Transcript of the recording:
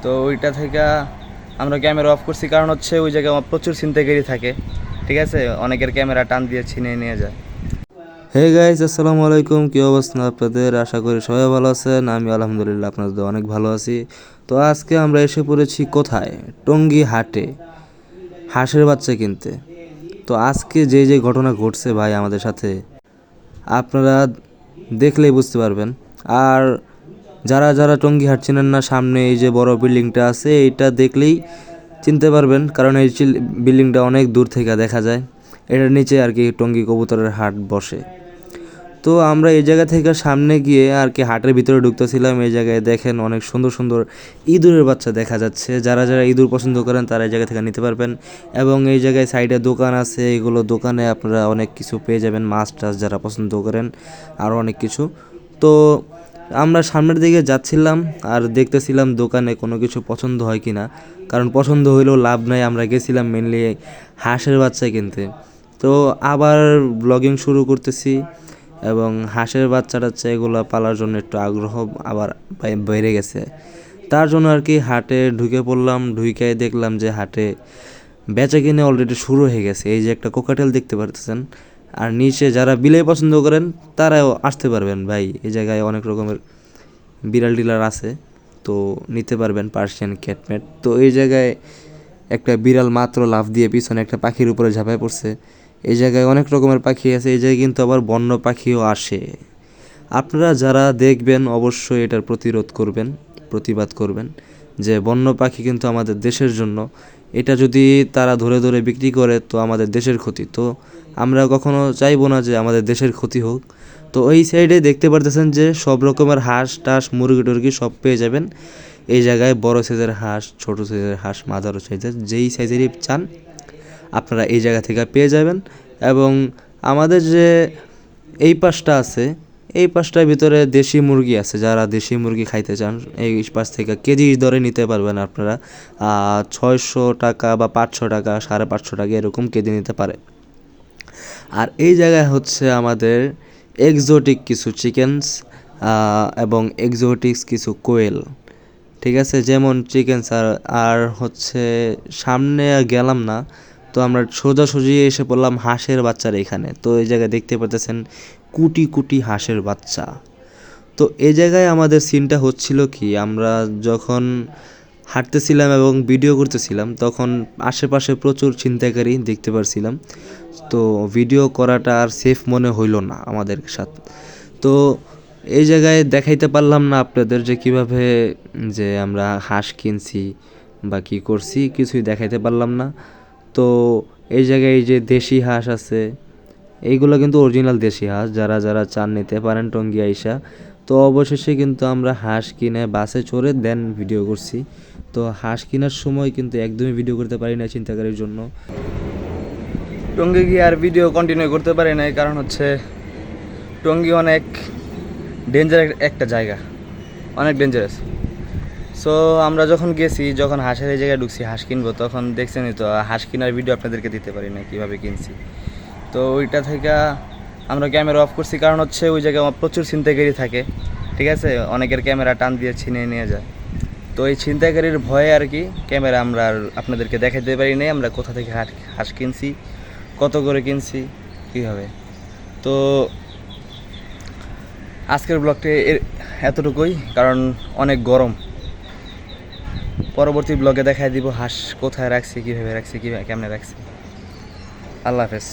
তো ওইটা থেকে আমরা ক্যামেরা অফ করছি, কারণ হচ্ছে ওই জায়গায় প্রচুর ছিনতাইকারী থাকে, ঠিক আছে, অনেকের ক্যামেরা টান দিয়ে ছিনিয়ে নিয়ে যায়। হে গাইস, আসসালামু আলাইকুম। কী অবস্থা আপনাদের? আশা করি সবাই ভালো আছেন। আমি আলহামদুলিল্লাহ আপনাদের অনেক ভালো আছি। তো আজকে আমরা এসে পড়েছি কোথায়? টঙ্গী হাটে হাঁসের বাচ্চা কিনতে। তো আজকে যে ঘটনা ঘটছে ভাই আমাদের সাথে, আপনারা দেখলেই বুঝতে পারবেন। আর যারা যারা টঙ্গী হাট চেনেন না, সামনে এই যে বড় বিল্ডিংটা আছে, এইটা দেখলেই চিনতে পারবেন, কারণ এই বিল্ডিংটা অনেক দূর থেকে দেখা যায়। এটার নিচে আর কি টঙ্গী কবুতরের হাট বসে। তো আমরা এই জায়গা থেকে সামনে গিয়ে আর কি হাটের ভিতরে ঢুকতেছিলাম। এই জায়গায় দেখেন অনেক সুন্দর সুন্দর ইঁদুরের বাচ্চা দেখা যাচ্ছে। যারা যারা ইঁদুর পছন্দ করেন তারা এই জায়গা থেকে নিতে পারবেন। এবং এই জায়গায় সাইডে দোকান আছে, এগুলো দোকানে আপনারা অনেক কিছু পেয়ে যাবেন, মাছ টাছ যারা পছন্দ করেন, আরও অনেক কিছু। তো আমরা সামনের দিকে যাচ্ছিলাম আর দেখতেছিলাম দোকানে কোনো কিছু পছন্দ হয় কি না, কারণ পছন্দ হইলেও লাভ নাই। আমরা গেছিলাম মেনলি হাঁসের বাচ্চা কিনতে। তো আবার ব্লগিং শুরু করতেছি এবং হাঁসের বাচ্চা টাচ্চা এগুলো পালার জন্য একটু আগ্রহ আবার বেড়ে গেছে। তার জন্য আর কি হাটে ঢুকে পড়লাম। ঢুকে দেখলাম যে হাটে বেচা কিনে অলরেডি শুরু হয়ে গেছে। এই যে একটা কোকাটেল দেখতে পারতেছেন, আর নিচে যারা বিলাই পছন্দ করেন তারাও আসতে পারবেন ভাই। এই জায়গায় অনেক রকমের বিড়াল টিলার আছে, তো নিতে পারবেন পার্সিয়ান ক্যাটম্যাট। তো এই জায়গায় একটা বিড়াল মাত্র লাফ দিয়ে পিছনে একটা পাখির উপরে ঝাঁপায় পড়ছে। এই জায়গায় অনেক রকমের পাখি আছে। এই জায়গায় কিন্তু আবার বন্য পাখিও আসে। আপনারা যারা দেখবেন অবশ্যই এটার প্রতিবাদ করবেন যে বন্য পাখি কিন্তু আমাদের দেশের জন্য। এটা যদি তারা ধরে ধরে বিক্রি করে তো আমাদের দেশের ক্ষতি। তো আমরা কখনো চাইবো না যে আমাদের দেশের ক্ষতি হোক। তো ওই সাইডে দেখতে পারতেছেন যে সব রকমের হাঁস টাস মুরগি টুরগি সব পেয়ে যাবেন এই জায়গায়। বড় সাইজের হাঁস, ছোট সাইজের হাঁস, মাঝারো সাইজের, যেই সাইজেরই চান আপনারা এই জায়গা থেকে পেয়ে যাবেন। এবং আমাদের যে এই পাশটা আছে, এই পাশটার ভিতরে দেশি মুরগি আছে। যারা দেশি মুরগি খাইতে চান এই পাশ থেকে কেজি দরে নিতে পারবেন আপনারা। 600 টাকা বা 500 টাকা, 550 টাকা এরকম কেজি নিতে পারে। আর এই জায়গায় হচ্ছে আমাদের এক্সোটিক কিছু চিকেনস এবং এক্সোটিক্স কিছু কোয়েল, ঠিক আছে, যেমন চিকেনস। আর হচ্ছে সামনে গেলাম না, তো আমরা সোজাসুজি এসে পড়লাম হাঁসের বাচ্চার এখানে। তো এই জায়গায় দেখতে পাচ্ছেন কুটি কুটি হাঁসের বাচ্চা। তো এই জায়গায় আমাদের সিনটা হচ্ছিল কি, আমরা যখন হাঁটতেছিলাম এবং ভিডিও করতেছিলাম তখন আশেপাশে প্রচুর ছিনতাইকারী দেখতে পারছিলাম। তো ভিডিও করাটা আর সেফ মনে হইল না আমাদের সাথে। তো এই জায়গায় দেখাইতে পারলাম না আপনাদের যে কিভাবে যে আমরা হাঁস কিনছি বা কী করছি, কিছুই দেখাইতে পারলাম না। তো এই জায়গায় এই যে দেশি হাঁস আছে, এইগুলো কিন্তু অরিজিনাল দেশি হাঁস। যারা যারা চান নিতে পারেন টঙ্গী আইসা। তো অবশেষে কিন্তু আমরা হাঁস কিনে বাসে চড়ে দেন ভিডিও করছি। তো হাঁস কেনার সময় কিন্তু একদমই ভিডিও করতে পারি না চিন্তাকারীর জন্য। টঙ্গী গিয়ে আর ভিডিও কন্টিনিউ করতে পারি নাই, কারণ হচ্ছে টঙ্গী অনেক ডেঞ্জার একটা জায়গা, অনেক ডেঞ্জারাস। সো আমরা যখন গেছি, যখন হাঁসের এই জায়গায় ঢুকছি হাঁস কিনবো, তখন দেখছেনই তো হাঁস কেনার ভিডিও আপনাদেরকে দিতে পারি না কীভাবে কিনছি। তো ওইটা থেকে আমরা ক্যামেরা অফ করছি, কারণ হচ্ছে ওই জায়গায় প্রচুর ছিনতাইকারী থাকে, ঠিক আছে, অনেকের ক্যামেরা টান দিয়ে ছিনিয়ে নিয়ে যায়। তো এই ছিনতাইকারীর ভয়ে আর কি ক্যামেরা আমরা আর আপনাদেরকে দেখাতে পারি নাই আমরা কোথা থেকে হাঁস কিনছি, কত করে কিনছি, কীভাবে। তো আজকের ব্লগটি এতটুকুই, কারণ অনেক গরম। পরবর্তী ব্লগে দেখাই দিব হাঁস কোথায় রাখছি, কীভাবে রাখছি, কীভাবে কেমনে রাখছি। আল্লাহ হাফেজ।